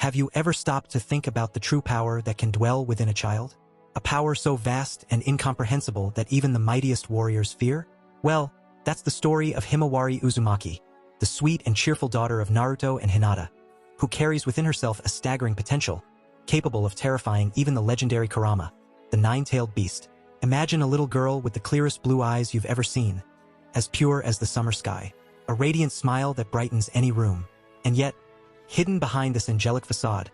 Have you ever stopped to think about the true power that can dwell within a child? A power so vast and incomprehensible that even the mightiest warriors fear? Well, that's the story of Himawari Uzumaki, the sweet and cheerful daughter of Naruto and Hinata, who carries within herself a staggering potential, capable of terrifying even the legendary Kurama, the nine-tailed beast. Imagine a little girl with the clearest blue eyes you've ever seen, as pure as the summer sky, a radiant smile that brightens any room. And yet, hidden behind this angelic facade,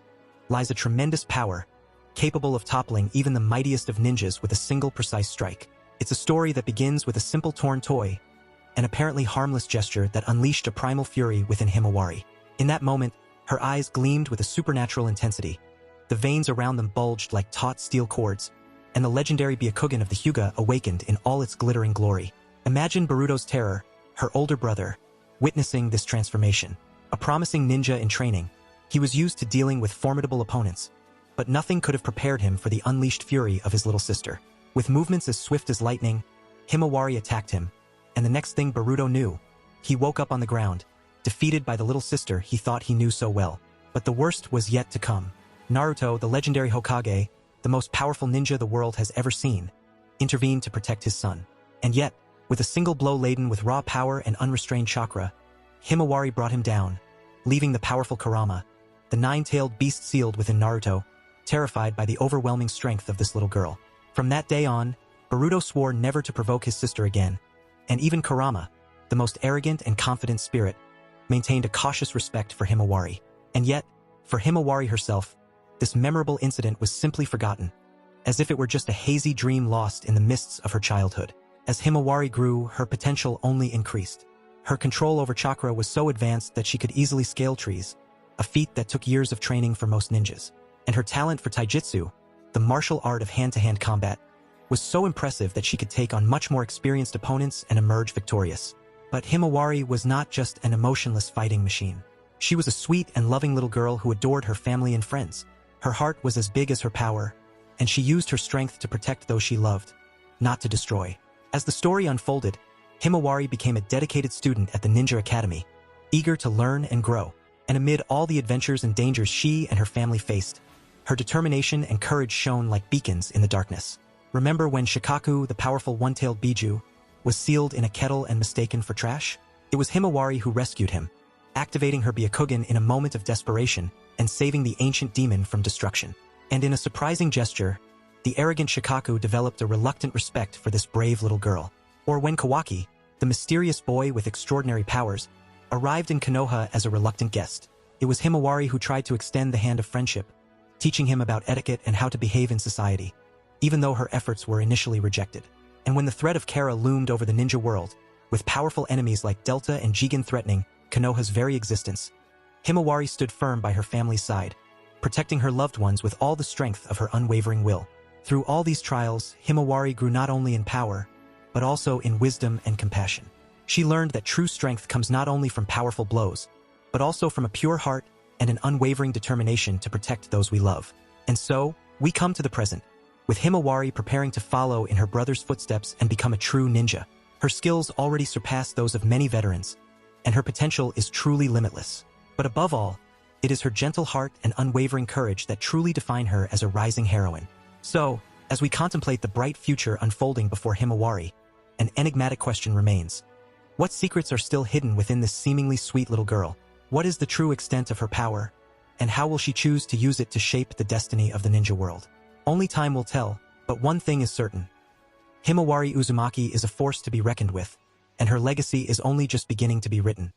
lies a tremendous power, capable of toppling even the mightiest of ninjas with a single precise strike. It's a story that begins with a simple torn toy, an apparently harmless gesture that unleashed a primal fury within Himawari. In that moment, her eyes gleamed with a supernatural intensity. The veins around them bulged like taut steel cords, and the legendary Byakugan of the Hyuga awakened in all its glittering glory. Imagine Boruto's terror, her older brother, witnessing this transformation. A promising ninja in training, he was used to dealing with formidable opponents, but nothing could have prepared him for the unleashed fury of his little sister. With movements as swift as lightning, Himawari attacked him, and the next thing Boruto knew, he woke up on the ground, defeated by the little sister he thought he knew so well. But the worst was yet to come. Naruto, the legendary Hokage, the most powerful ninja the world has ever seen, intervened to protect his son. And yet, with a single blow laden with raw power and unrestrained chakra, Himawari brought him down, leaving the powerful Kurama, the nine-tailed beast sealed within Naruto, terrified by the overwhelming strength of this little girl. From that day on, Boruto swore never to provoke his sister again, and even Kurama, the most arrogant and confident spirit, maintained a cautious respect for Himawari. And yet, for Himawari herself, this memorable incident was simply forgotten, as if it were just a hazy dream lost in the mists of her childhood. As Himawari grew, her potential only increased. Her control over chakra was so advanced that she could easily scale trees, a feat that took years of training for most ninjas. And her talent for taijutsu, the martial art of hand-to-hand combat, was so impressive that she could take on much more experienced opponents and emerge victorious. But Himawari was not just an emotionless fighting machine. She was a sweet and loving little girl who adored her family and friends. Her heart was as big as her power, and she used her strength to protect those she loved, not to destroy. As the story unfolded, Himawari became a dedicated student at the Ninja Academy, eager to learn and grow. And amid all the adventures and dangers she and her family faced, her determination and courage shone like beacons in the darkness. Remember when Shikaku, the powerful one-tailed Biju, was sealed in a kettle and mistaken for trash? It was Himawari who rescued him, activating her Byakugan in a moment of desperation and saving the ancient demon from destruction. And in a surprising gesture, the arrogant Shikaku developed a reluctant respect for this brave little girl. Or when Kawaki, the mysterious boy with extraordinary powers, arrived in Konoha as a reluctant guest, it was Himawari who tried to extend the hand of friendship, teaching him about etiquette and how to behave in society, even though her efforts were initially rejected. And when the threat of Kara loomed over the ninja world, with powerful enemies like Delta and Jigen threatening Konoha's very existence, Himawari stood firm by her family's side, protecting her loved ones with all the strength of her unwavering will. Through all these trials, Himawari grew not only in power, but also in wisdom and compassion. She learned that true strength comes not only from powerful blows, but also from a pure heart and an unwavering determination to protect those we love. And so, we come to the present, with Himawari preparing to follow in her brother's footsteps and become a true ninja. Her skills already surpass those of many veterans, and her potential is truly limitless. But above all, it is her gentle heart and unwavering courage that truly define her as a rising heroine. So, as we contemplate the bright future unfolding before Himawari, an enigmatic question remains. What secrets are still hidden within this seemingly sweet little girl? What is the true extent of her power? And how will she choose to use it to shape the destiny of the ninja world? Only time will tell, but one thing is certain. Himawari Uzumaki is a force to be reckoned with, and her legacy is only just beginning to be written.